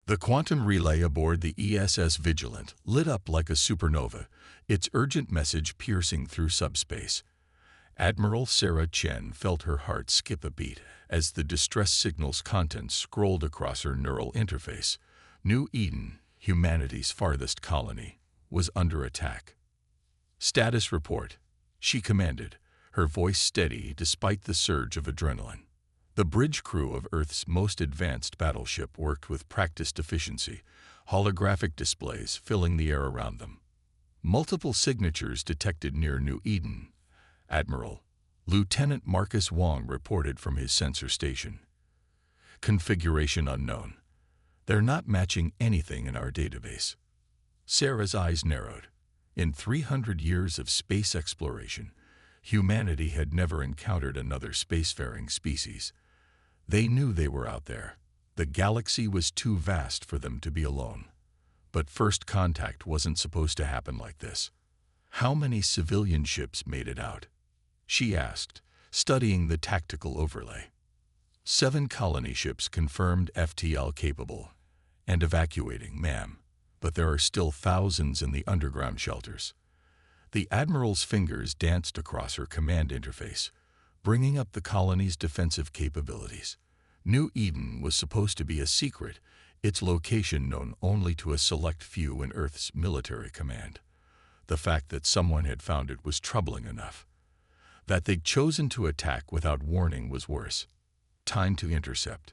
The quantum relay aboard the ESS Vigilant lit up like a supernova, its urgent message piercing through subspace. Admiral Sarah Chen felt her heart skip a beat as the distress signal's content scrolled across her neural interface. New Eden, humanity's farthest colony, was under attack. "Status report," she commanded, her voice steady despite the surge of adrenaline. The bridge crew of Earth's most advanced battleship worked with practiced efficiency, holographic displays filling the air around them. Multiple signatures detected near New Eden. Admiral Lieutenant Marcus Wong reported from his sensor station. "Configuration unknown. They're not matching anything in our database." Sarah's eyes narrowed. In 300 years of space exploration, humanity had never encountered another spacefaring species. They knew they were out there. The galaxy was too vast for them to be alone. But first contact wasn't supposed to happen like this. "How many civilian ships made it out?" she asked, studying the tactical overlay. 7 colony ships confirmed FTL capable and evacuating, ma'am, but there are still thousands in the underground shelters. The Admiral's fingers danced across her command interface, bringing up the colony's defensive capabilities. New Eden was supposed to be a secret, its location known only to a select few in Earth's military command. The fact that someone had found it was troubling enough. That they'd chosen to attack without warning was worse. Time to intercept.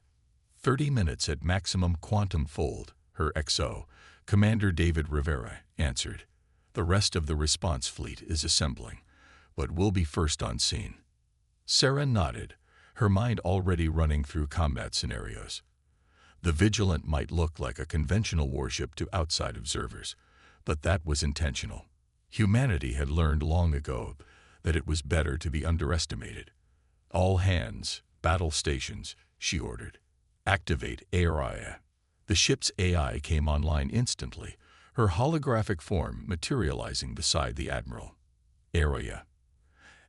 30 minutes at maximum quantum fold, her XO, Commander David Rivera, answered. "The rest of the response fleet is assembling, but we'll be first on scene." Sarah nodded, her mind already running through combat scenarios. The Vigilant might look like a conventional warship to outside observers, but that was intentional. Humanity had learned long ago that it was better to be underestimated. "All hands, battle stations," she ordered. "Activate Araya." The ship's AI came online instantly, her holographic form materializing beside the Admiral. Araya.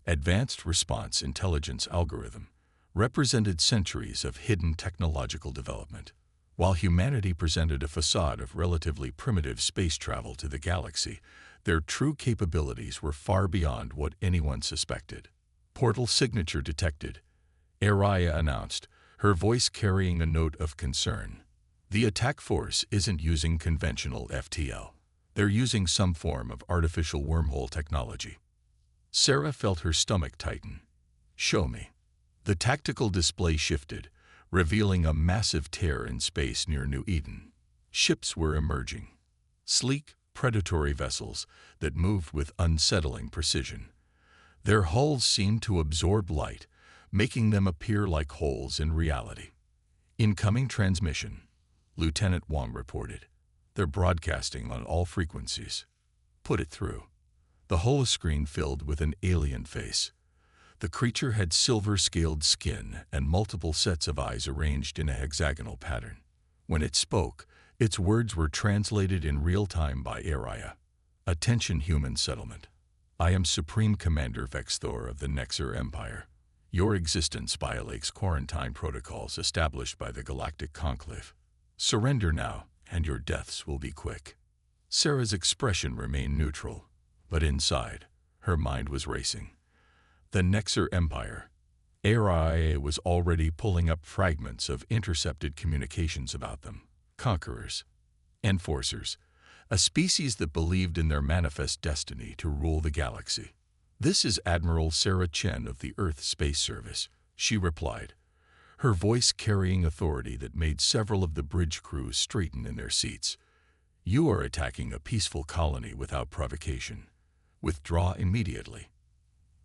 Advanced Response Intelligence Algorithm, represented centuries of hidden technological development. While humanity presented a facade of relatively primitive space travel to the galaxy, their true capabilities were far beyond what anyone suspected. "Portal signature detected," Araya announced, her voice carrying a note of concern. "The attack force isn't using conventional FTL. They're using some form of artificial wormhole technology." Sarah felt her stomach tighten. "Show me." The tactical display shifted, revealing a massive tear in space near New Eden. Ships were emerging. Sleek, predatory vessels that moved with unsettling precision. Their hulls seemed to absorb light, making them appear like holes in reality. "Incoming transmission," Lieutenant Wong reported. "They're broadcasting on all frequencies." "Put it through." The holoscreen filled with an alien face. The creature had silver-scaled skin and multiple sets of eyes arranged in a hexagonal pattern. When it spoke, its words were translated in real time by Araya. "Attention, human settlement. I am Supreme Commander Vexthor of the Nexer Empire. Your existence violates quarantine protocols established by the Galactic Conclave. Surrender now, and your deaths will be quick." Sarah's expression remained neutral, but inside, her mind was racing. The Nexer Empire. Araya was already pulling up fragments of intercepted communications about them. Conquerors. Enforcers. A species that believed in their manifest destiny to rule the galaxy. "This is Admiral Sarah Chen of the Earth Space Service," she replied, her voice carrying authority that made several of the bridge crews straighten in their seats. "You are attacking a peaceful colony without provocation. Withdraw immediately."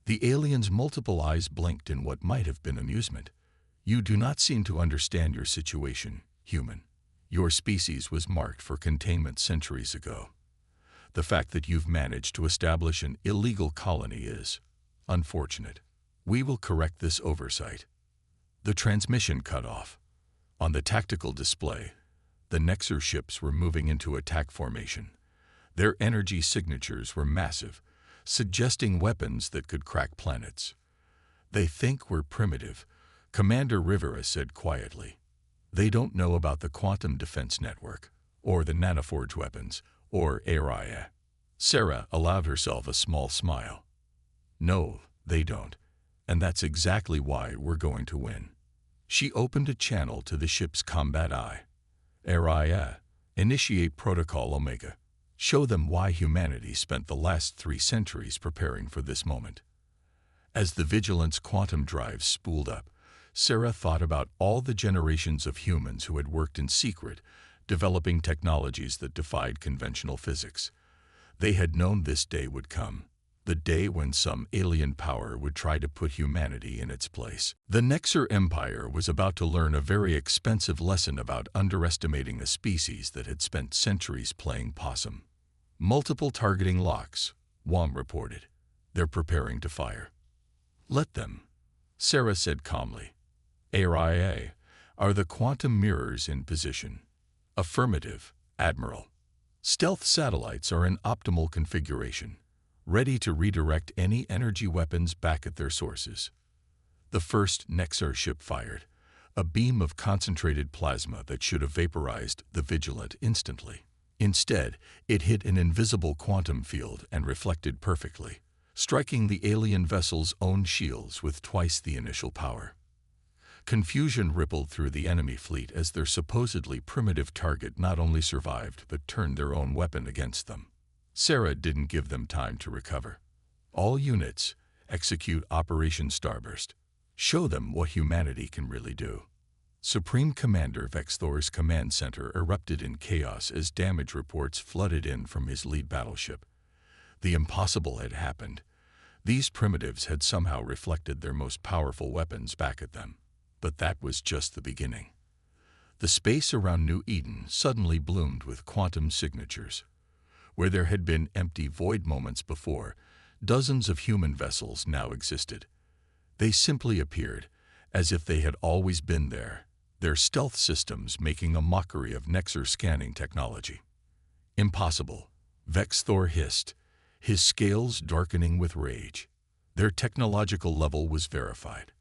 The alien's multiple eyes blinked in what might have been amusement. "You do not seem to understand your situation, human. Your species was marked for containment centuries ago. The fact that you've managed to establish an illegal colony is unfortunate. We will correct this oversight." The transmission cut off. On the tactical display, the Nexer ships were moving into attack formation. Their energy signatures were massive, suggesting weapons that could crack planets. "They think we're primitive," Commander Rivera said quietly. They don't know about the quantum defense network, or the nanoforge weapons, or ARIA. Sarah allowed herself a small smile. No, they don't. And that's exactly why we're going to win. She opened a channel to the ship's combat eye. ARIA, initiate Protocol Omega. Show them why humanity spent the last 3 centuries preparing for this moment. As the Vigilance quantum drive spooled up, Sarah thought about all the generations of humans who had worked in secret, developing technologies that defied conventional physics. They had known this day would come, the day when some alien power would try to put humanity in its place. The Nexer Empire was about to learn a very expensive lesson about underestimating a species that had spent centuries playing possum. Multiple targeting locks, Wam reported. They're preparing to fire. Let them, Sarah said calmly. ARIA, are the quantum mirrors in position? Affirmative, Admiral. Stealth satellites are in optimal configuration, ready to redirect any energy weapons back at their sources. The first Nexer ship fired, a beam of concentrated plasma that should have vaporized the Vigilant instantly. Instead, it hit an invisible quantum field and reflected perfectly, striking the alien vessel's own shields with twice the initial power. Confusion rippled through the enemy fleet as their supposedly primitive target not only survived but turned their own weapon against them. Sarah didn't give them time to recover. All units, execute Operation Starburst. Show them what humanity can really do. Supreme Commander Vexthor's command center erupted in chaos as damage reports flooded in from his lead battleship. The impossible had happened. These primitives had somehow reflected their most powerful weapons back at them. But that was just the beginning. The space around New Eden suddenly bloomed with quantum signatures. Where there had been empty void moments before, dozens of human vessels now existed. They simply appeared, as if they had always been there, their stealth systems making a mockery of Nexer scanning technology. Impossible, Vexthor hissed, his scales darkening with rage. Their technological level was verified.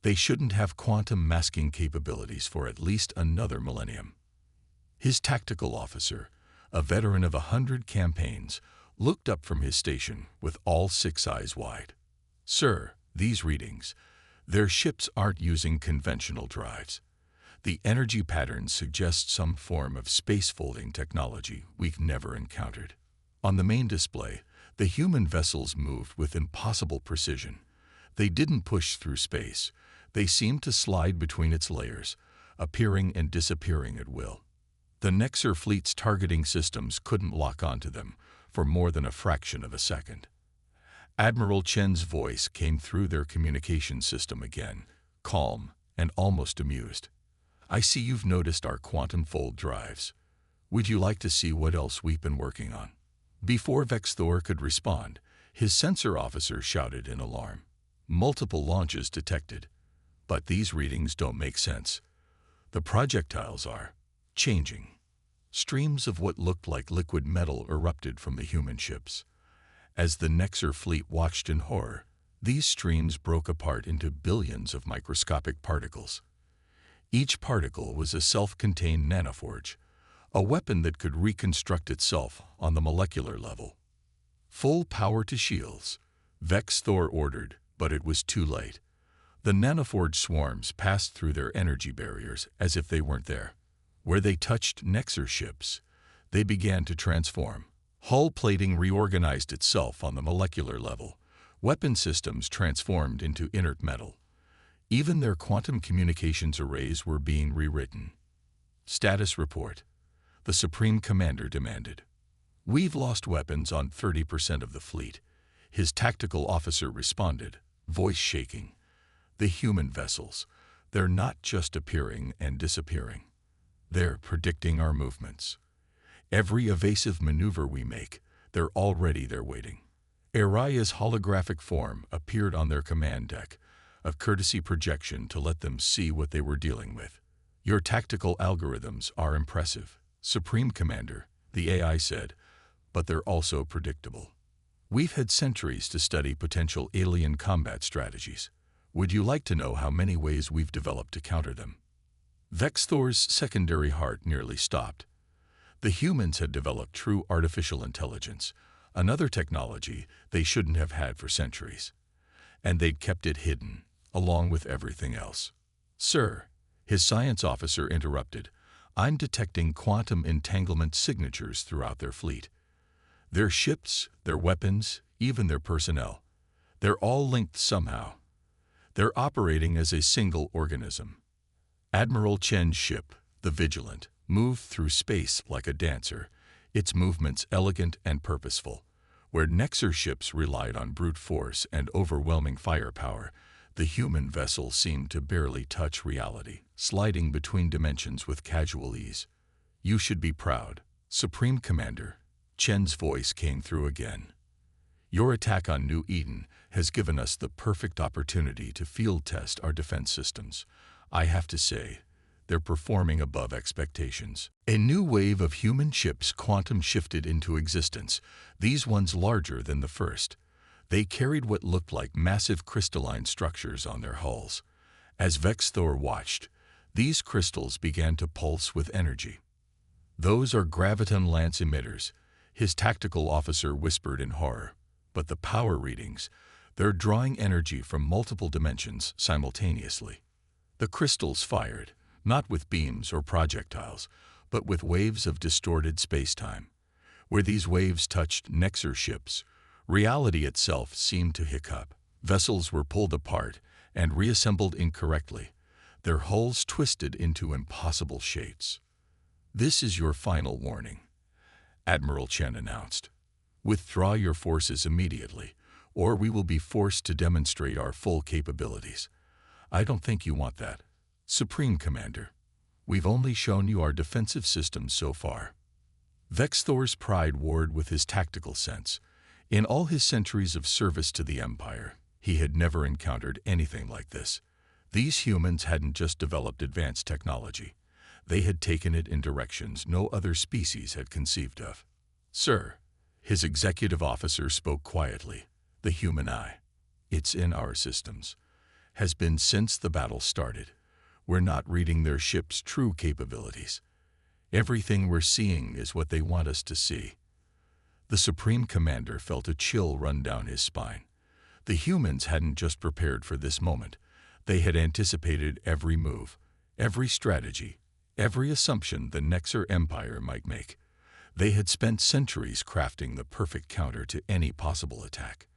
They shouldn't have quantum masking capabilities for at least another millennium. His tactical officer, a veteran of 100 campaigns, looked up from his station with all 6 eyes wide. Sir, these readings, their ships aren't using conventional drives. The energy patterns suggest some form of space-folding technology we've never encountered. On the main display, the human vessels moved with impossible precision. They didn't push through space. They seemed to slide between its layers, appearing and disappearing at will. The Nexer fleet's targeting systems couldn't lock onto them for more than a fraction of a second. Admiral Chen's voice came through their communication system again, calm and almost amused. I see you've noticed our quantum fold drives. Would you like to see what else we've been working on? Before Vexthor could respond, his sensor officer shouted in alarm. Multiple launches detected. But these readings don't make sense. The projectiles are changing. Streams of what looked like liquid metal erupted from the human ships. As the Nexer fleet watched in horror, these streams broke apart into billions of microscopic particles. Each particle was a self-contained nanoforge, a weapon that could reconstruct itself on the molecular level. Full power to shields, Vexthor ordered, but it was too late. The nanoforge swarms passed through their energy barriers as if they weren't there. Where they touched Nexer ships, they began to transform. Hull plating reorganized itself on the molecular level. Weapon systems transformed into inert metal. Even their quantum communications arrays were being rewritten. Status report, the Supreme Commander demanded. We've lost weapons on 30% of the fleet. His tactical officer responded, voice shaking. The human vessels, they're not just appearing and disappearing. They're predicting our movements. Every evasive maneuver we make, they're already there waiting. Aria's holographic form appeared on their command deck, a courtesy projection to let them see what they were dealing with. Your tactical algorithms are impressive, Supreme Commander, the AI said, but they're also predictable. We've had centuries to study potential alien combat strategies. Would you like to know how many ways we've developed to counter them? Vexthor's secondary heart nearly stopped. The humans had developed true artificial intelligence, another technology they shouldn't have had for centuries. And they'd kept it hidden, along with everything else. "Sir," his science officer interrupted, "I'm detecting quantum entanglement signatures throughout their fleet. Their ships, their weapons, even their personnel. They're all linked somehow. They're operating as a single organism." Admiral Chen's ship, the Vigilant, moved through space like a dancer, its movements elegant and purposeful. Where Nexer ships relied on brute force and overwhelming firepower, the human vessel seemed to barely touch reality, sliding between dimensions with casual ease. "You should be proud, Supreme Commander," Chen's voice came through again. "Your attack on New Eden has given us the perfect opportunity to field test our defense systems. I have to say, they're performing above expectations." A new wave of human ships quantum shifted into existence, these ones larger than the first. They carried what looked like massive crystalline structures on their hulls. As Vexthor watched, these crystals began to pulse with energy. "Those are graviton lance emitters," his tactical officer whispered in horror. "But the power readings, they're drawing energy from multiple dimensions simultaneously." The crystals fired, not with beams or projectiles, but with waves of distorted space-time. Where these waves touched Nexer ships, reality itself seemed to hiccup. Vessels were pulled apart and reassembled incorrectly, their hulls twisted into impossible shapes. "This is your final warning," Admiral Chen announced. "Withdraw your forces immediately, or we will be forced to demonstrate our full capabilities. I don't think you want that, Supreme Commander. We've only shown you our defensive systems so far." Vexthor's pride warred with his tactical sense. In all his centuries of service to the Empire, he had never encountered anything like this. These humans hadn't just developed advanced technology. They had taken it in directions no other species had conceived of. "Sir," his executive officer spoke quietly, "the human eye, it's in our systems, has been since the battle started. We're not reading their ship's true capabilities. Everything we're seeing is what they want us to see." The Supreme Commander felt a chill run down his spine. The humans hadn't just prepared for this moment. They had anticipated every move, every strategy, every assumption the Nexer Empire might make. They had spent centuries crafting the perfect counter to any possible attack.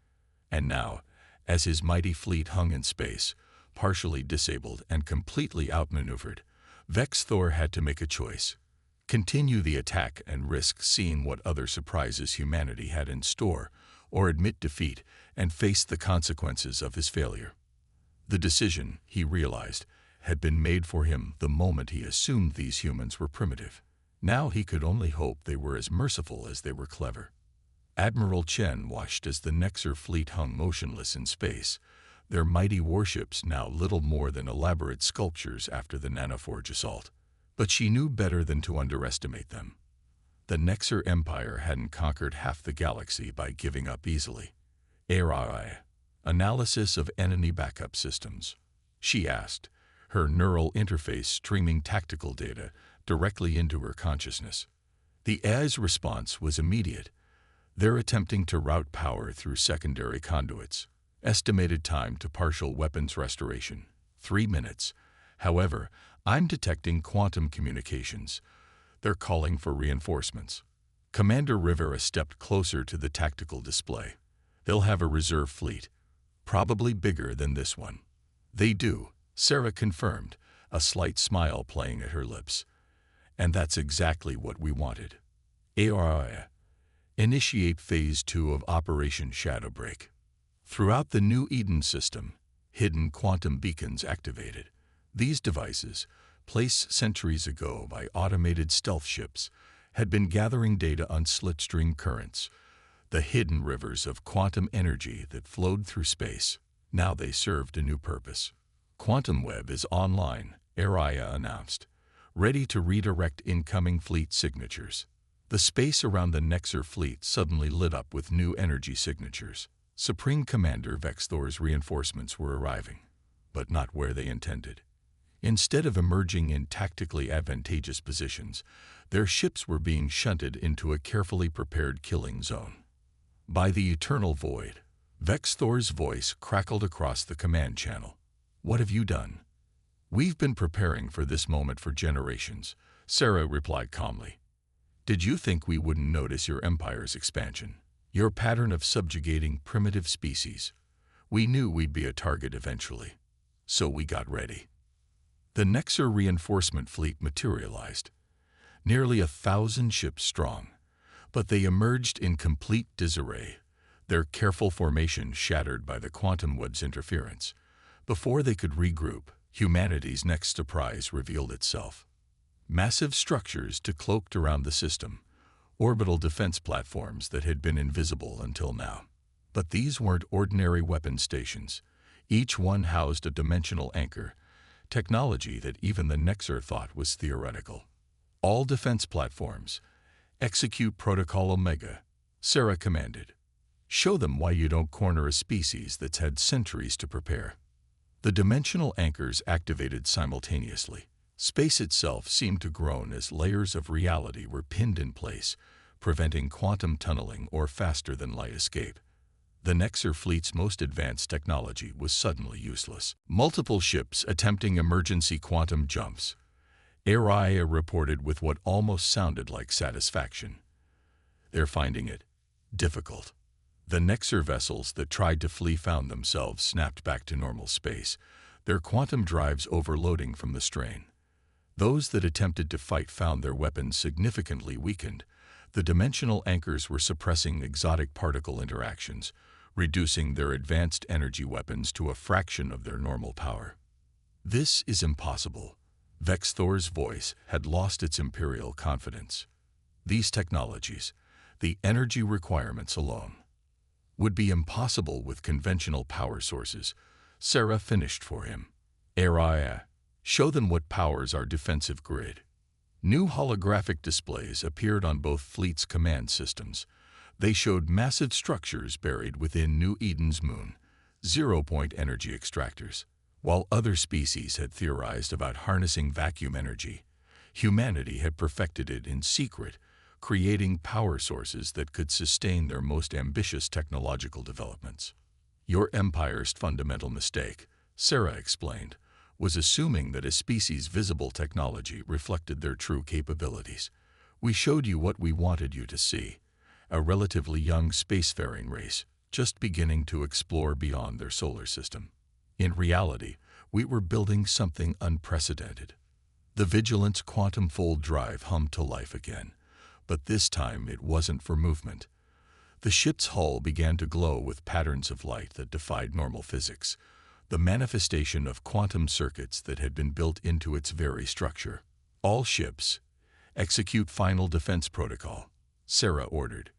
And now, as his mighty fleet hung in space, partially disabled and completely outmaneuvered, Vexthor had to make a choice: continue the attack and risk seeing what other surprises humanity had in store, or admit defeat and face the consequences of his failure. The decision, he realized, had been made for him the moment he assumed these humans were primitive. Now he could only hope they were as merciful as they were clever. Admiral Chen watched as the Nexer fleet hung motionless in space, their mighty warships now little more than elaborate sculptures after the Nanoforge assault. But she knew better than to underestimate them. The Nexer Empire hadn't conquered half the galaxy by giving up easily. "HFY, analysis of enemy backup systems," she asked, her neural interface streaming tactical data directly into her consciousness. The AI's response was immediate. "They're attempting to route power through secondary conduits. Estimated time to partial weapons restoration, 3 minutes. However, I'm detecting quantum communications. They're calling for reinforcements." Commander Rivera stepped closer to the tactical display. "They'll have a reserve fleet, probably bigger than this one." "They do," Sarah confirmed, a slight smile playing at her lips. "And that's exactly what we wanted. HFY, initiate Phase 2 of Operation Shadowbreak." Throughout the New Eden system, hidden quantum beacons activated. These devices, placed centuries ago by automated stealth ships, had been gathering data on slipstream currents, the hidden rivers of quantum energy that flowed through space. Now they served a new purpose. "Quantum Web is online," Araya announced, ready to redirect incoming fleet signatures. The space around the Nexer fleet suddenly lit up with new energy signatures. Supreme Commander Vexthor's reinforcements were arriving, but not where they intended. Instead of emerging in tactically advantageous positions, their ships were being shunted into a carefully prepared killing zone. By the eternal void, Vex Thor's voice crackled across the command channel. "What have you done?" "We've been preparing for this moment for generations," Sarah replied calmly. "Did you think we wouldn't notice your empire's expansion? Your pattern of subjugating primitive species? We knew we'd be a target eventually, so we got ready." The Nexer reinforcement fleet materialized, nearly 1,000 ships strong, but they emerged in complete disarray, their careful formation shattered by the quantum web's interference. Before they could regroup, humanity's next surprise revealed itself. Massive structures decloaked around the system, orbital defense platforms that had been invisible until now. But these weren't ordinary weapon stations. Each one housed a dimensional anchor, technology that even the Nexer thought was theoretical. "All defense platforms, execute Protocol Omega," Sarah commanded. "Show them why you don't corner a species that's had centuries to prepare." The dimensional anchors activated simultaneously. Space itself seemed to groan as layers of reality were pinned in place, preventing quantum tunneling or faster-than-light escape. The Nexer fleet's most advanced technology was suddenly useless. Multiple ships attempting emergency quantum jumps. Araya reported with what almost sounded like satisfaction. "They're finding it difficult." The Nexer vessels that tried to flee found themselves snapped back to normal space, their quantum drives overloading from the strain. Those that attempted to fight found their weapons significantly weakened. The dimensional anchors were suppressing exotic particle interactions, reducing their advanced energy weapons to a fraction of their normal power. "This is impossible." Vex Thor's voice had lost its imperial confidence. "These technologies, the energy requirements alone, would be impossible with conventional power sources," Sarah finished for him. "Araya, show them what powers our defensive grid." New holographic displays appeared on both fleets' command systems. They showed massive structures buried within New Eden's moon, zero-point energy extractors. While other species had theorized about harnessing vacuum energy, humanity had perfected it in secret, creating power sources that could sustain their most ambitious technological developments. "Your empire's fundamental mistake," Sarah explained, "was assuming that a species' visible technology reflected their true capabilities. We showed you what we wanted you to see, a relatively young spacefaring race just beginning to explore beyond their solar system. In reality, we were building something unprecedented." The Vigilant's quantum fold drive hummed to life again, but this time it wasn't for movement. The ship's hull began to glow with patterns of light that defied normal physics, the manifestation of quantum circuits that had been built into its very structure. "All ships, execute final defense protocol," Sarah ordered.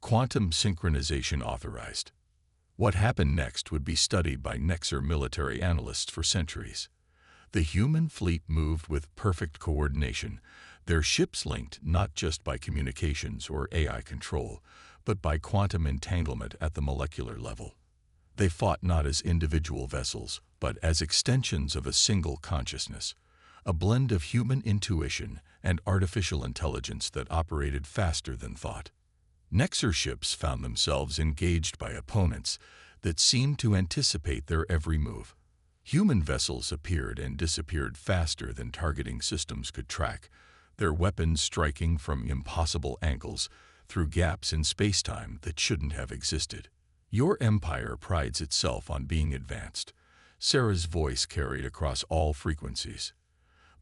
"Quantum synchronization authorized." What happened next would be studied by Nexer military analysts for centuries. The human fleet moved with perfect coordination, their ships linked not just by communications or AI control, but by quantum entanglement at the molecular level. They fought not as individual vessels, but as extensions of a single consciousness, a blend of human intuition and artificial intelligence that operated faster than thought. Nexer ships found themselves engaged by opponents that seemed to anticipate their every move. Human vessels appeared and disappeared faster than targeting systems could track, their weapons striking from impossible angles through gaps in spacetime that shouldn't have existed. "Your empire prides itself on being advanced," Sarah's voice carried across all frequencies.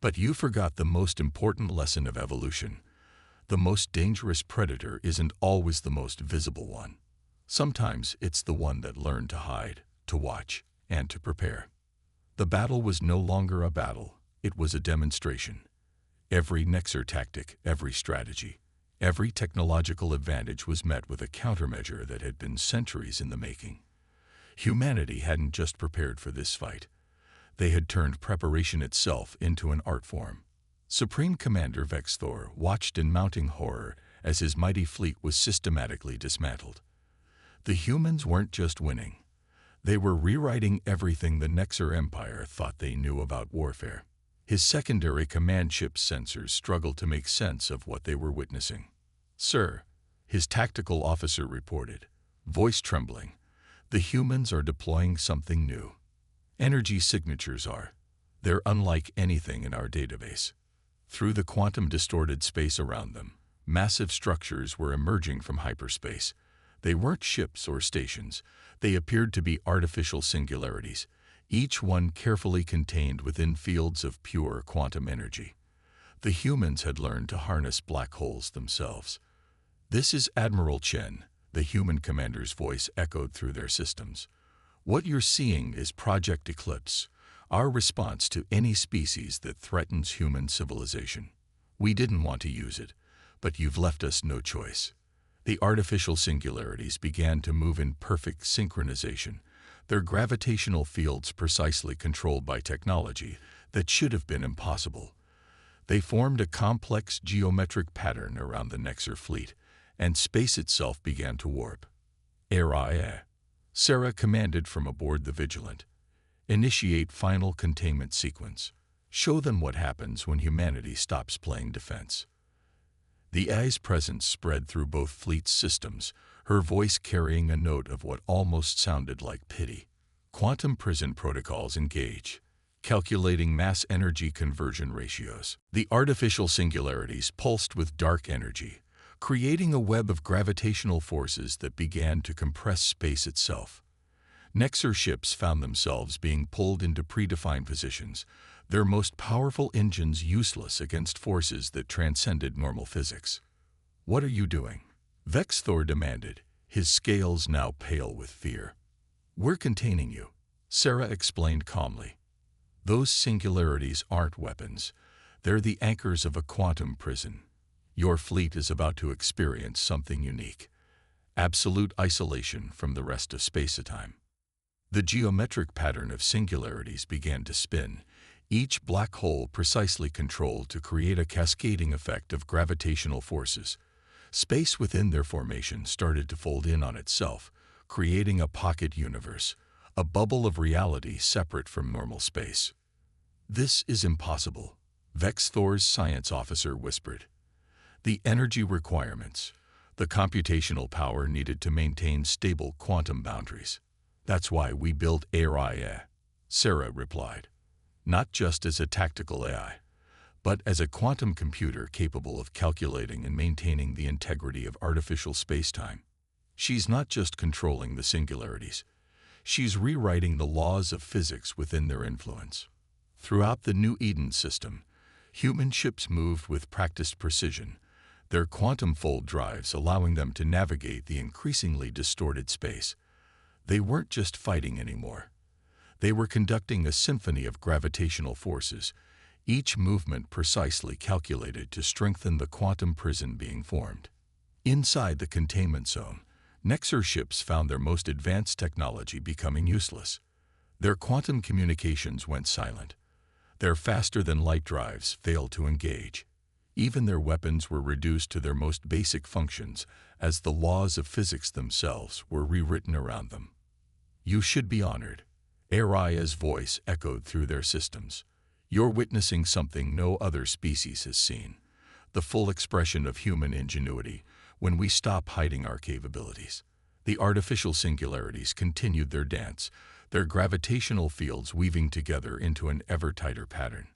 "But you forgot the most important lesson of evolution. The most dangerous predator isn't always the most visible one. Sometimes it's the one that learned to hide, to watch, and to prepare." The battle was no longer a battle, it was a demonstration. Every Nexer tactic, every strategy, every technological advantage was met with a countermeasure that had been centuries in the making. Humanity hadn't just prepared for this fight. They had turned preparation itself into an art form. Supreme Commander Vex Thor watched in mounting horror as his mighty fleet was systematically dismantled. The humans weren't just winning. They were rewriting everything the Nexer Empire thought they knew about warfare. His secondary command ship sensors struggled to make sense of what they were witnessing. "Sir," his tactical officer reported, voice trembling, "the humans are deploying something new. Energy signatures are. They're unlike anything in our database." Through the quantum-distorted space around them, massive structures were emerging from hyperspace. They weren't ships or stations. They appeared to be artificial singularities, each one carefully contained within fields of pure quantum energy. The humans had learned to harness black holes themselves. "This is Admiral Chen," the human commander's voice echoed through their systems. "What you're seeing is Project Eclipse, our response to any species that threatens human civilization. We didn't want to use it, but you've left us no choice." The artificial singularities began to move in perfect synchronization, their gravitational fields precisely controlled by technology that should have been impossible. They formed a complex geometric pattern around the Nexer fleet, and space itself began to warp. "HFY," Sarah commanded from aboard the Vigilant. "Initiate final containment sequence. Show them what happens when humanity stops playing defense." The AI's presence spread through both fleets' systems, her voice carrying a note of what almost sounded like pity. "Quantum prison protocols engage. Calculating mass energy conversion ratios." The artificial singularities pulsed with dark energy, creating a web of gravitational forces that began to compress space itself. Nexer ships found themselves being pulled into predefined positions, their most powerful engines useless against forces that transcended normal physics. "What are you doing?" Vexthor demanded, his scales now pale with fear. "We're containing you," Sarah explained calmly. "Those singularities aren't weapons. They're the anchors of a quantum prison. Your fleet is about to experience something unique. Absolute isolation from the rest of space-time." The geometric pattern of singularities began to spin, each black hole precisely controlled to create a cascading effect of gravitational forces. Space within their formation started to fold in on itself, creating a pocket universe, a bubble of reality separate from normal space. "This is impossible," Vexthor's science officer whispered. "The energy requirements, the computational power needed to maintain stable quantum boundaries. That's why we built HFY," Sarah replied. "Not just as a tactical AI, but as a quantum computer capable of calculating and maintaining the integrity of artificial spacetime. She's not just controlling the singularities. She's rewriting the laws of physics within their influence." Throughout the New Eden system, human ships moved with practiced precision, their quantum fold drives allowing them to navigate the increasingly distorted space. They weren't just fighting anymore. They were conducting a symphony of gravitational forces, each movement precisely calculated to strengthen the quantum prison being formed. Inside the containment zone, Nexer ships found their most advanced technology becoming useless. Their quantum communications went silent. Their faster-than-light drives failed to engage. Even their weapons were reduced to their most basic functions as the laws of physics themselves were rewritten around them. "You should be honored," Aria's voice echoed through their systems. "You're witnessing something no other species has seen, the full expression of human ingenuity when we stop hiding our capabilities." The artificial singularities continued their dance, their gravitational fields weaving together into an ever-tighter pattern.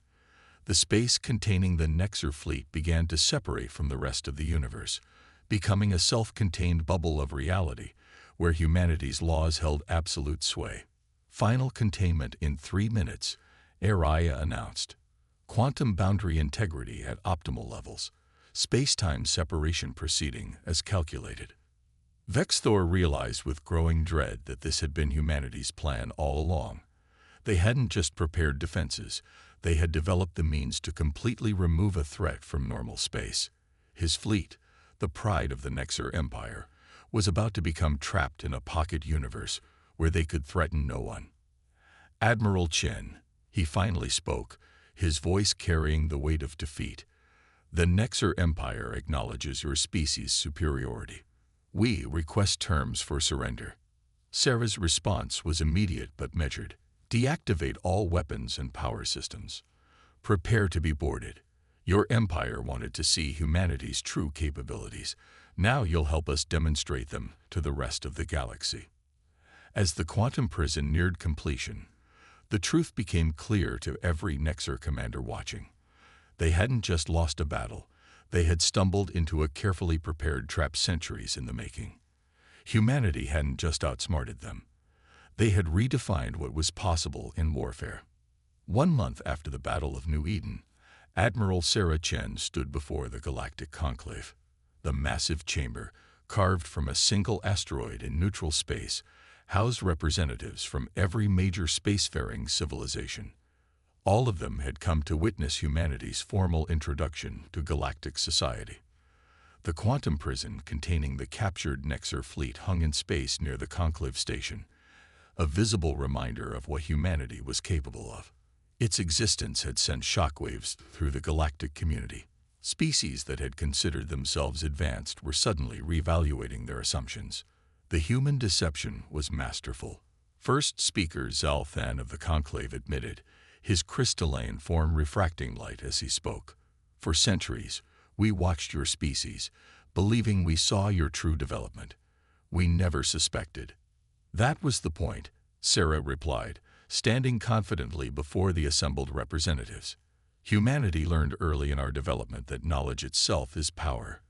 The space containing the Nexer fleet began to separate from the rest of the universe, becoming a self-contained bubble of reality where humanity's laws held absolute sway. "Final containment in 3 minutes," Aria announced. "Quantum boundary integrity at optimal levels. Space-time separation proceeding as calculated." Vexthor realized with growing dread that this had been humanity's plan all along. They hadn't just prepared defenses, they had developed the means to completely remove a threat from normal space. His fleet, the pride of the Nexer Empire, was about to become trapped in a pocket universe where they could threaten no one. "Admiral Chen," he finally spoke, his voice carrying the weight of defeat. "The Nexer Empire acknowledges your species' superiority. We request terms for surrender." Sarah's response was immediate but measured. "Deactivate all weapons and power systems. Prepare to be boarded. Your empire wanted to see humanity's true capabilities. Now you'll help us demonstrate them to the rest of the galaxy. As the quantum prison neared completion, the truth became clear to every Nexer commander watching. They hadn't just lost a battle, they had stumbled into a carefully prepared trap centuries in the making. Humanity hadn't just outsmarted them. They had redefined what was possible in warfare. 1 month after the Battle of New Eden, Admiral Sarah Chen stood before the Galactic Conclave. The massive chamber, carved from a single asteroid in neutral space, housed representatives from every major spacefaring civilization. All of them had come to witness humanity's formal introduction to galactic society. The quantum prison containing the captured Nexer fleet hung in space near the conclave station, a visible reminder of what humanity was capable of. Its existence had sent shockwaves through the galactic community. Species that had considered themselves advanced were suddenly reevaluating their assumptions. The human deception was masterful. First speaker Zhao Than of the conclave admitted, his crystalline form refracting light as he spoke. For centuries, we watched your species, believing we saw your true development. We never suspected. That was the point, Sarah replied, standing confidently before the assembled representatives. Humanity learned early in our development that knowledge itself is power.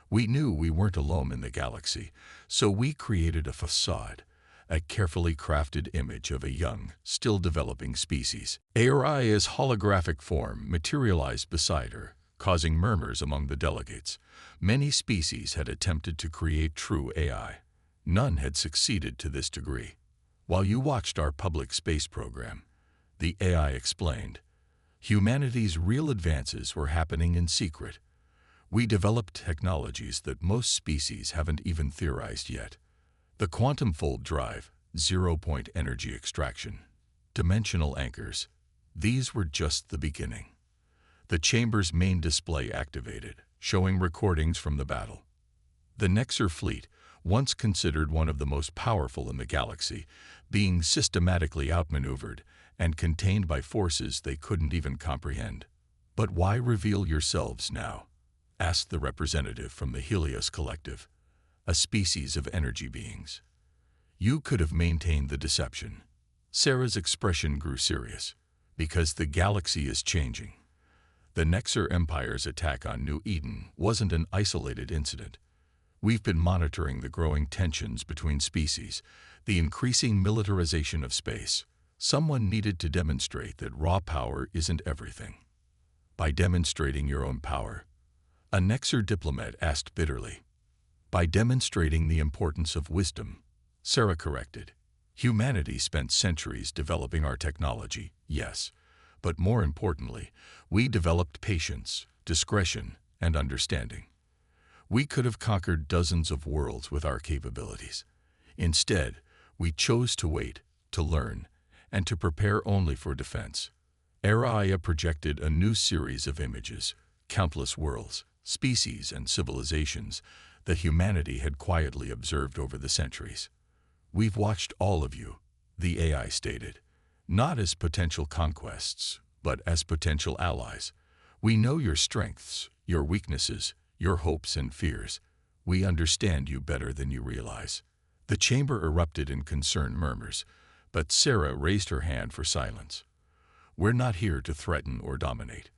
We knew we weren't alone in the galaxy, so we created a facade, a carefully crafted image of a young, still developing species. Aria's holographic form materialized beside her, causing murmurs among the delegates. Many species had attempted to create true AI. None had succeeded to this degree. While you watched our public space program, the AI explained, humanity's real advances were happening in secret. We developed technologies that most species haven't even theorized yet. The quantum fold drive, zero-point energy extraction, dimensional anchors, these were just the beginning. The chamber's main display activated, showing recordings from the battle. The Nexer fleet, once considered one of the most powerful in the galaxy, being systematically outmaneuvered and contained by forces they couldn't even comprehend. But why reveal yourselves now? Asked the representative from the Helios Collective, a species of energy beings. You could have maintained the deception. Sarah's expression grew serious, because the galaxy is changing. The Nexer Empire's attack on New Eden wasn't an isolated incident. We've been monitoring the growing tensions between species, the increasing militarization of space. Someone needed to demonstrate that raw power isn't everything. By demonstrating your own power, a Nexer diplomat asked bitterly. By demonstrating the importance of wisdom, Sarah corrected. Humanity spent centuries developing our technology, yes, but more importantly, we developed patience, discretion, and understanding. We could have conquered dozens of worlds with our capabilities. Instead, we chose to wait, to learn, and to prepare only for defense. Araya projected a new series of images, countless worlds, species, and civilizations that humanity had quietly observed over the centuries. We've watched all of you, the AI stated, not as potential conquests, but as potential allies. We know your strengths, your weaknesses, your hopes and fears. We understand you better than you realize. The chamber erupted in concerned murmurs, but Sarah raised her hand for silence. We're not here to threaten or dominate.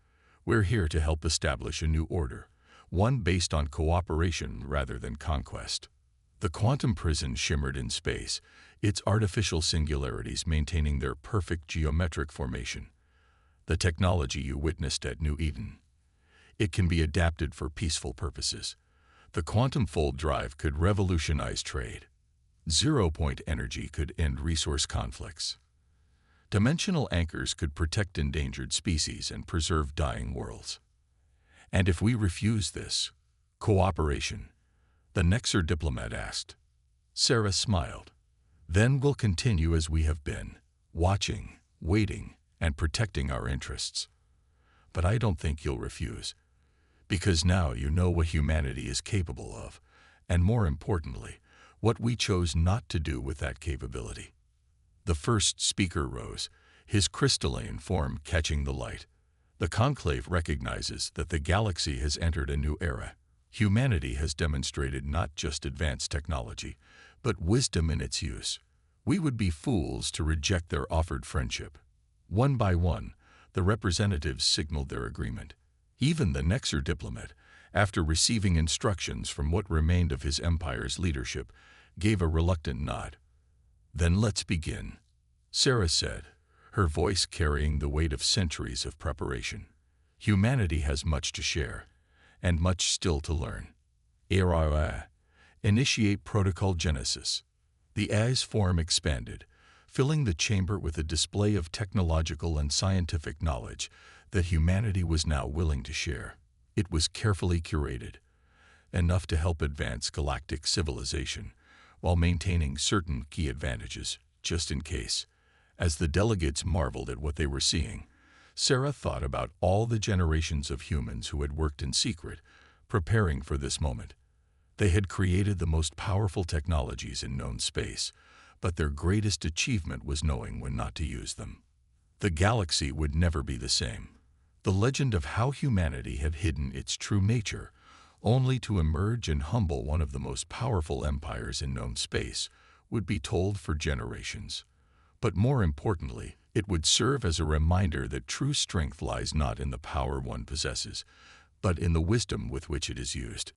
We're here to help establish a new order, one based on cooperation rather than conquest. The quantum prison shimmered in space, its artificial singularities maintaining their perfect geometric formation. The technology you witnessed at New Eden. It can be adapted for peaceful purposes. The quantum fold drive could revolutionize trade. Zero-point energy could end resource conflicts. Dimensional anchors could protect endangered species and preserve dying worlds. And if we refuse this cooperation, the Nexer diplomat asked. Sarah smiled. Then we'll continue as we have been, watching, waiting, and protecting our interests. But I don't think you'll refuse, because now you know what humanity is capable of, and more importantly, what we chose not to do with that capability. The first speaker rose, his crystalline form catching the light. The conclave recognizes that the galaxy has entered a new era. Humanity has demonstrated not just advanced technology, but wisdom in its use. We would be fools to reject their offered friendship. One by one, the representatives signaled their agreement. Even the Nexer diplomat, after receiving instructions from what remained of his empire's leadership, gave a reluctant nod. "Then let's begin," Sarah said, her voice carrying the weight of centuries of preparation. Humanity has much to share, and much still to learn. Initiate Protocol Genesis. The AI's form expanded, filling the chamber with a display of technological and scientific knowledge that humanity was now willing to share. It was carefully curated, enough to help advance galactic civilization, while maintaining certain key advantages, just in case. As the delegates marveled at what they were seeing, Sarah thought about all the generations of humans who had worked in secret, preparing for this moment. They had created the most powerful technologies in known space, but their greatest achievement was knowing when not to use them. The galaxy would never be the same. The legend of how humanity had hidden its true nature, only to emerge and humble one of the most powerful empires in known space, would be told for generations. But more importantly, it would serve as a reminder that true strength lies not in the power one possesses, but in the wisdom with which it is used.